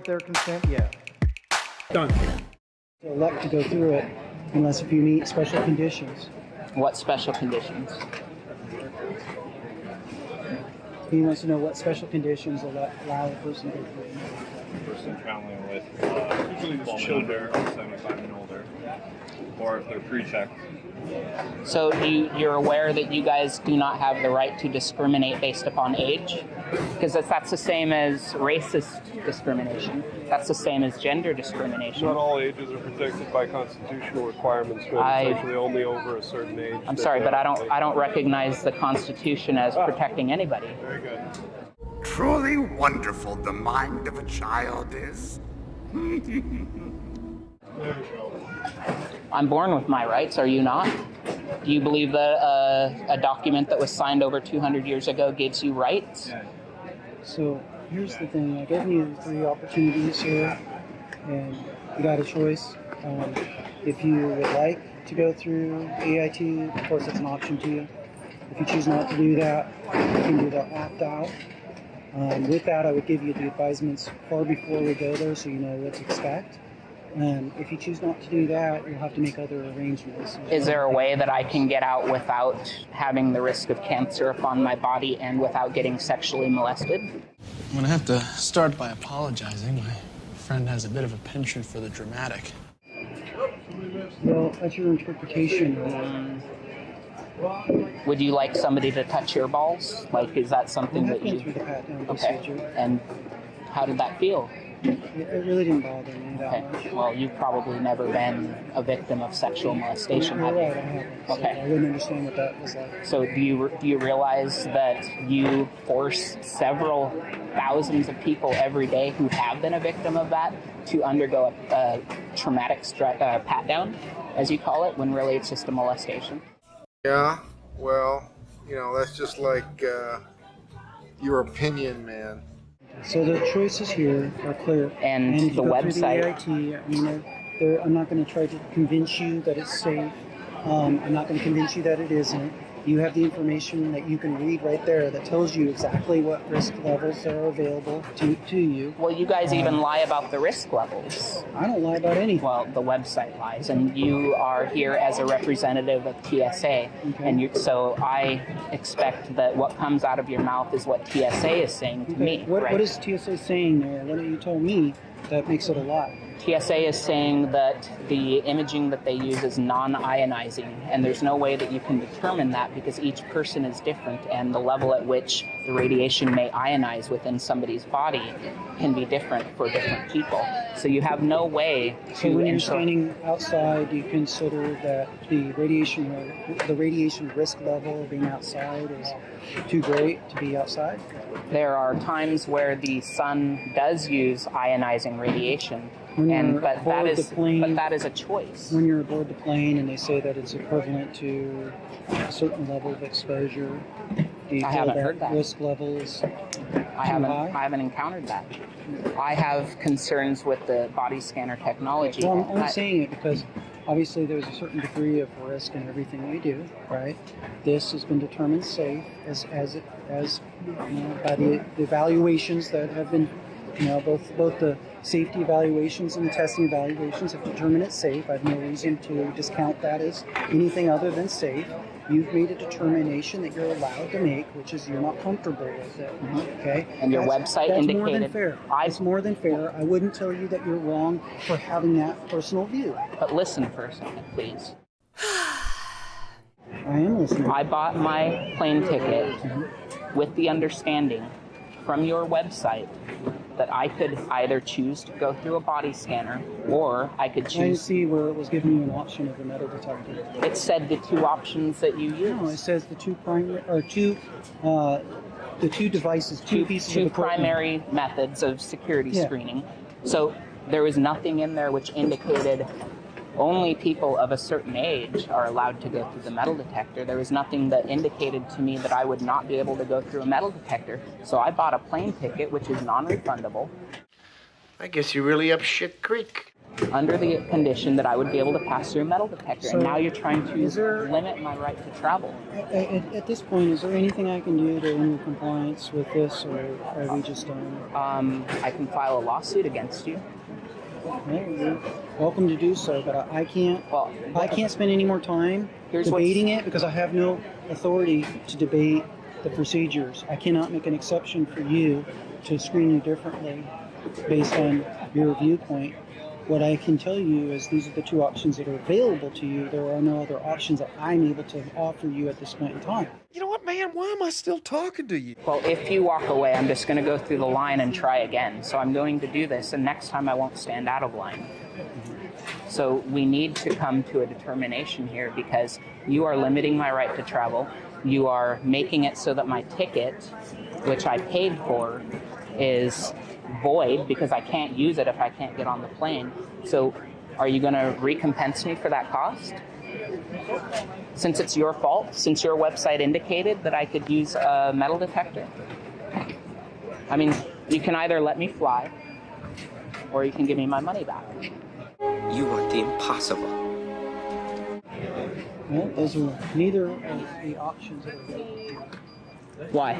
with their consent, yeah. Done. They're elect to go through it unless if you meet special conditions. What special conditions? He wants to know what special conditions allow a person to go through it. Person traveling with usually children 75 and older, or if they're pre-checked. So you're aware that you guys do not have the right to discriminate based upon age? Because that's the same as racist discrimination. That's the same as gender discrimination. Not all ages are protected by constitutional requirements, but it's actually only over a certain age. I'm sorry, but I don't recognize the Constitution as protecting anybody. Very good. Truly wonderful the mind of a child is. I'm born with my rights, are you not? Do you believe that a document that was signed over 200 years ago gives you rights? So here's the thing, I've given you 3 opportunities here, and you got a choice. If you would like to go through AIT, of course it's an option to you. If you choose not to do that, you can do the opt-out. With that, I would give you the advisements far before we go there so you know what to expect. If you choose not to do that, you'll have to make other arrangements. Is there a way that I can get out without having the risk of cancer upon my body and without getting sexually molested? I'm going to have to start by apologizing. My friend has a bit of a penchant for the dramatic. Well, that's your interpretation. Would you like somebody to touch your balls? Like, is that something that you... through the pat-down Okay. procedure. And how did that feel? It really didn't bother me that much. Well, you've probably never been a victim of sexual molestation, You're have right, you? I haven't. So Okay. I wouldn't understand what that was like. So do you realize that you force several thousands of people every day who have been a victim of that to undergo a traumatic pat-down, as you call it, when really it's just a molestation? Yeah, well, that's just like your opinion, man. So the choices here are clear. And if you the go website... through the AIT, I'm not going to try to convince you that it's safe. I'm not going to convince you that it isn't. You have the information that you can read right there that tells you exactly what risk levels are available to you. Well, you guys even lie about the risk levels. I don't lie about anything. Well, the website lies, and you are here as a representative of TSA, and so I expect that what comes out of your mouth is what TSA is saying to me. What, right? what is TSA saying there? What you told me that makes it a lie? TSA is saying that the imaging that they use is non-ionizing, and there's no way that you can determine that because each person is different, and the level at which the radiation may ionize within somebody's body can be different for different people. So you have no way to... So when you're standing outside, do you consider that the radiation risk level of being outside is too great to be outside? There are times where the sun does use ionizing radiation, but that is a choice. When you're aboard the plane and they say that it's equivalent to a certain level of exposure, do you feel that risk level is too high? I haven't encountered that. I have concerns with the body scanner technology. Well, I'm only saying it because obviously there's a certain degree of risk in everything we do, right? This has been determined safe as by the evaluations that have been, both the safety evaluations and the testing evaluations have determined it's safe. I have no reason to discount that as anything other than safe. You've made a determination that you're allowed to make, which is you're not comfortable with it. Okay? And your website that's indicated... more than fair. It's more than fair. I wouldn't tell you that you're wrong for having that personal view. But listen for a second, please. I am listening. I bought my plane ticket with the understanding from your website that I could either choose to go through a body scanner or I could choose... I didn't see where it was giving you an option of a metal detector. It said the 2 options that you use. No, it says the two devices, two pieces of equipment. Primary methods of security screening. So there was nothing in there which indicated only people of a certain age are allowed to go through the metal detector. There was nothing that indicated to me that I would not be able to go through a metal detector. So I bought a plane ticket, which is non-refundable. I guess you're really up shit creek. under the condition that I would be able to pass through a metal detector. So, and now you're trying to is there- limit my right to travel. At this point, is there anything I can do to end compliance with this, or are we just done? I can file a lawsuit against you. Well, you're welcome to do so, but I can't. Well, I can't spend any more time Here's debating it because I have no authority to debate the procedures. I cannot make an exception for you to screen you differently based on your viewpoint. What I can tell you is these are the two options that are available to you. There are no other options that I'm able to offer you at this point in time. You know what, man? Why am I still talking to you? Well, if you walk away, I'm just going to go through the line and try again. So I'm going to do this, and next time I won't stand out of line. So we need to come to a determination here because you are limiting my right to travel. You are making it so that my ticket, which I paid for, is void because I can't use it if I can't get on the plane. So are you going to recompense me for that cost? Since it's your fault, since your website indicated that I could use a metal detector? I mean, you can either let me fly or you can give me my money back. You want the impossible. Well, those are neither of the options that are available, Why?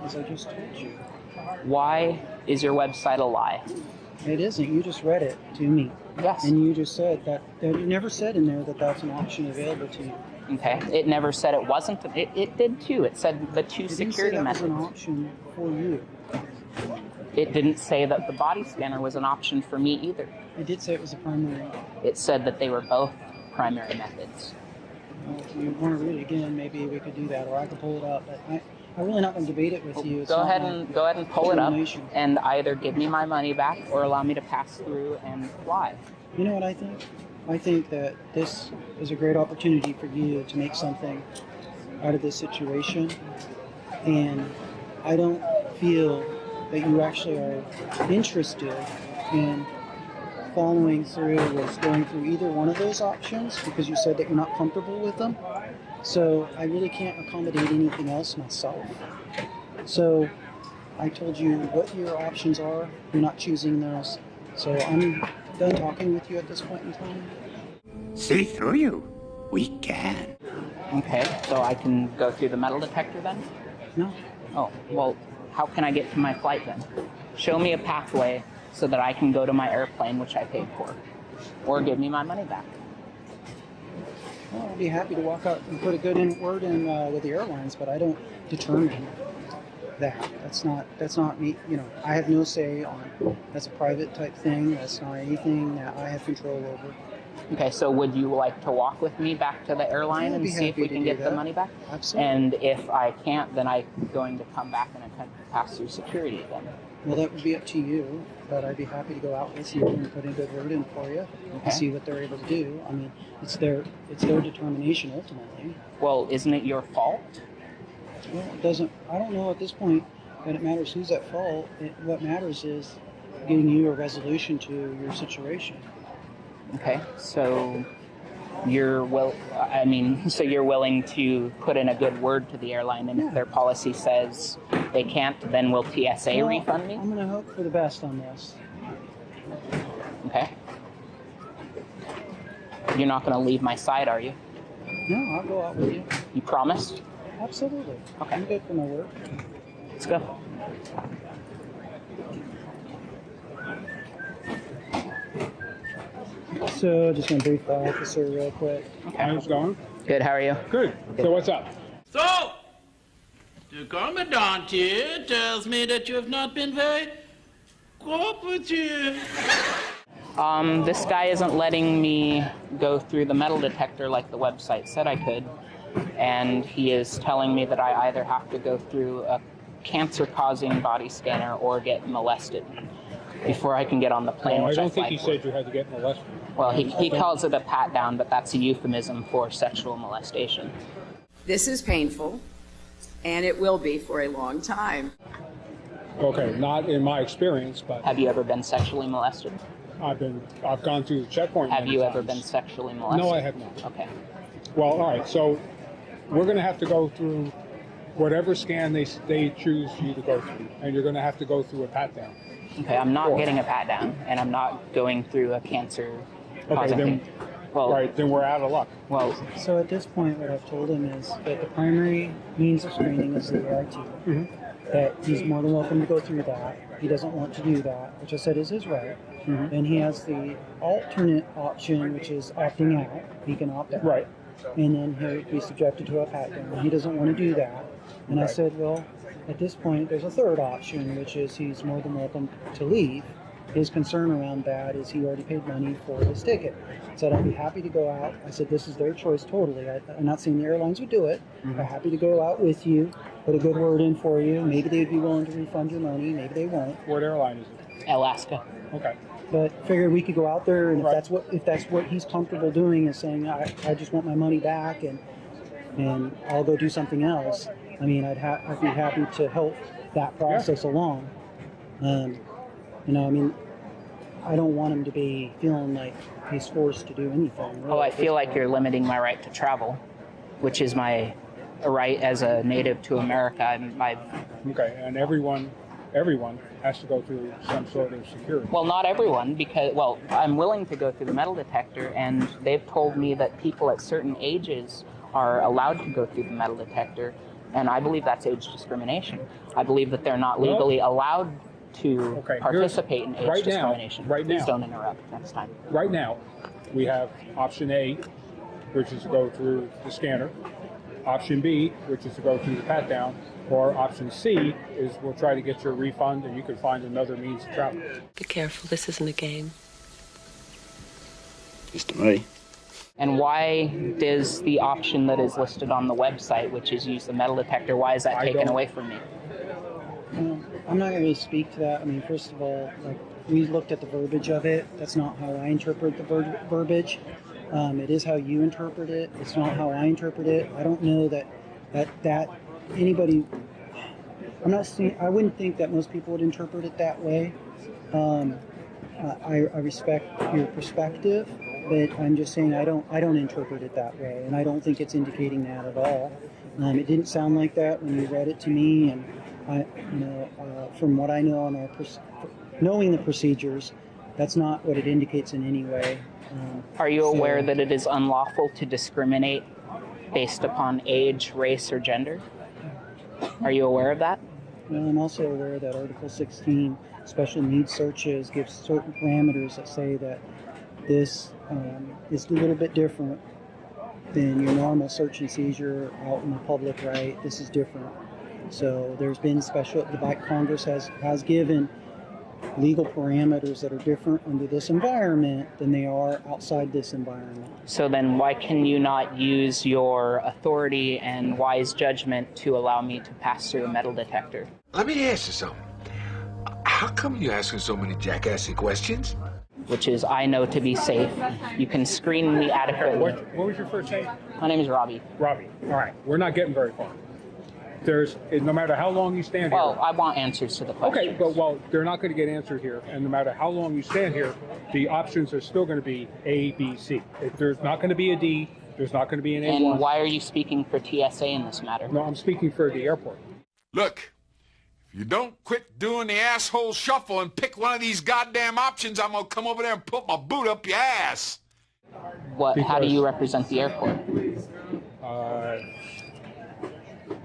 as I just told you. Why is your website a lie? It isn't. You just read it to me. Yes. And you just said that you never said in there that that's an option available to you. Okay. It never said it wasn't. It did too. It said the two It didn't say security that was an methods. option for you. It didn't say that the body scanner was an option for me either. It did say it was a primary. It said that they were both primary methods. Well, if you want to read it again, maybe we could do that, or I could pull it up. But I'm really not going to debate it with you. It's Go not ahead my and pull it up determination. and either give me my money back or allow me to pass through and fly. You know what I think? I think that this is a great opportunity for you to make something out of this situation. And I don't feel that you actually are interested in following through with going through either one of those options because you said that you're not comfortable with them. So I really can't accommodate anything else myself. So I told you what your options are. You're not choosing those. So I'm done talking with you at this point in time. See through you. We can. Okay, so I can go through the metal detector then? No. Oh, well, how can I get to my flight then? Show me a pathway so that I can go to my airplane, which I paid for. Or give me my money back. Well, I'd be happy to walk out and put a good word in with the airlines, but I don't determine that. That's not me. You know, I have no say on. That's a private type thing. That's not anything that I have control over. Okay, so would you like to walk with me back to the airline Yeah, I'd and be see if happy we to can do get the that. money back? Absolutely. And if I can't, then I'm going to come back and attempt to pass through security again. Well, that would be up to you, but I'd be happy to go out with you and put a good word in for you Okay. and see what they're able to do. I mean, it's their determination ultimately. Well, isn't it your fault? Well, it doesn't. I don't know at this point that it matters who's at fault. What matters is getting you a resolution to your situation. Okay, so you're so you're willing to put in a good word to the airline, and Yeah. if their policy says they can't, then will TSA Well, refund me? I'm going to hope for the best on this. Okay. You're not going to leave my side, are you? No, I'll go out with you. You promised? Absolutely. Okay. I'm good for my work. Let's go. So, just going to brief the officer real quick. How's it going? Good, how are you? Good. So what's up? So, the commandant here tells me that you have not been very cooperative. This guy isn't letting me go through the metal detector like the website said I could, and he is telling me that I either have to go through a cancer-causing body scanner or get molested before I can get on the plane. I which don't think fly he for. said you had to get molested. Well, he calls it a pat down, but that's a euphemism for sexual molestation. This is painful, and it will be for a long time. Okay, not in my experience, but Have you ever been sexually molested? I've gone through the checkpoint. Have many you ever times. been sexually molested? No, I have not. Okay. Well, all right. So we're going to have to go through whatever scan they choose you to go through, and you're going to have to go through a pat down. Okay, I'm not Or- getting a pat down, and I'm not going through a cancer causing then, thing. Well, right, then we're out of luck. well, So at this point, what I've told him is that the primary means of screening is the AIT. That he's more than welcome to go through that. He doesn't want to do that, which I said is his right. Then he has the alternate option, which is opting out. He can opt out. Right. And then he'll be subjected to a pat down. He doesn't want to do that. And I said, well, at this point, there's a third option, which is he's more than welcome to leave. His concern around that is he already paid money for his ticket. I said, I'd be happy to go out. I said, this is their choice totally. I'm not saying the airlines would do it. I'm happy to go out with you, put a good word in for you. Maybe they'd be willing to refund your money. Maybe they won't. What airline is it? Alaska. Okay. But figured we could go out there, and if that's what he's comfortable doing, is saying I just want my money back, and I'll go do something else. I mean, I'd be happy to help that process along. You know, I mean, I don't want him to be feeling like he's forced to do anything. Oh, I feel like you're limiting my right to travel, which is my right as a native to America. Okay, and everyone has to go through some sort of security. Well, not everyone, because, well, I'm willing to go through the metal detector, and they've told me that people at certain ages are allowed to go through the metal detector, and I believe that's age discrimination. I believe that they're not legally allowed to participate in age discrimination. Please don't interrupt next time. Right now, we have option A, which is to go through the scanner. Option B, which is to go through the pat down. Or option C is we'll try to get your refund and you can find another means of travel. Be careful, this isn't a game. Just to me. And why does the option that is listed on the website, which is use the metal detector, why is that taken away from me? I'm not going to speak to that. I mean, first of all, like, we looked at the verbiage of it. That's not how I interpret the verbiage. It is how you interpret it. It's not how I interpret it. I don't know that anybody. I'm not saying. I wouldn't think that most people would interpret it that way. I respect your perspective, but I'm just saying I don't interpret it that way, and I don't think it's indicating that at all. It didn't sound like that when you read it to me, and from what I know on knowing the procedures, that's not what it indicates in any way. Are you aware that it is unlawful to discriminate based upon age, race, or gender? Are you aware of that? Well, I'm also aware that Article 16, special needs searches, gives certain parameters that say that this is a little bit different than your normal search and seizure out in the public, right? This is different. So there's been Congress has given legal parameters that are different under this environment than they are outside this environment. So then why can you not use your authority and wise judgment to allow me to pass through a metal detector? Let me ask you something. How come you're asking so many jackassy questions? Which is, I know to be safe. You can screen me adequately. What was your first name? My name is Robbie. Robbie. All right. We're not getting very far. No matter how long you stand here. Well, I want answers to the questions. Okay, but they're not going to get answered here. And no matter how long you stand here, the options are still going to be A, B, C. There's not going to be a D. There's not going to be an A1. And why are you speaking for TSA in this matter? No, I'm speaking for the airport. Look, if you don't quit doing the asshole shuffle and pick one of these goddamn options, I'm going to come over there and put my boot up your ass. How do you represent the airport?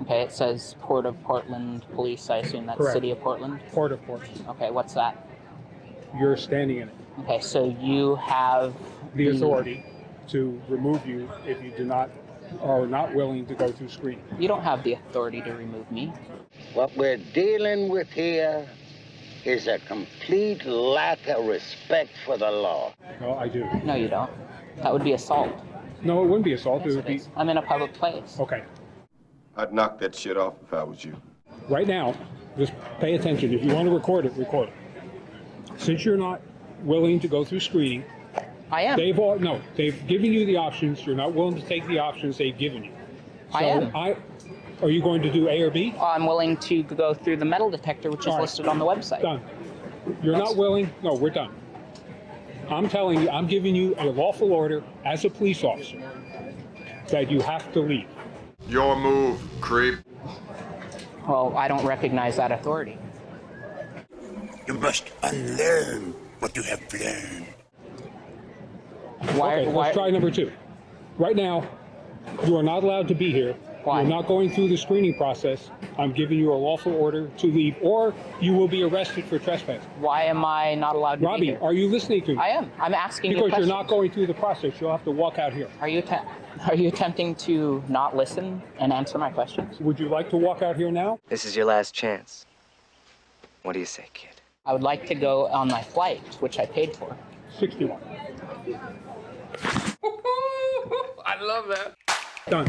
Okay, it says Port of Portland Police. I assume that's Correct. City of Portland? Port of Portland. Okay, what's that? You're standing in it. Okay, so you have the authority to remove you if you are not willing to go through screening. You don't have the authority to remove me. What we're dealing with here is a complete lack of respect for the law. No, I do. No, you don't. That would be assault. No, it wouldn't be assault. Yes, it would be. I'm in a public place. Okay. I'd knock that shit off if I was you. Right now, just pay attention. If you want to record it, record it. Since you're not willing to go through screening, I am. They've given you the options. You're not willing to take the options they've given you. So I am. Are you going to do A or B? I'm willing to go through the metal detector, which is listed on the website. Done. You're not willing? No, we're done. I'm telling you, I'm giving you a lawful order as a police officer that you have to leave. Your move, creep. Well, I don't recognize that authority. You must unlearn what you have learned. Let's try number 2. Right now, you are not allowed to be here. Why? You're not going through the screening process. I'm giving you a lawful order to leave, or you will be arrested for trespassing. Why am I not allowed to Robbie, be here? are you listening to me? I am. I'm asking you Because questions. you're not going through the process. You'll have to walk out here. Are you attempting to not listen and answer my questions? Would you like to walk out here now? This is your last chance. What do you say, kid? I would like to go on my flight, which I paid for. 61. I love that. Done.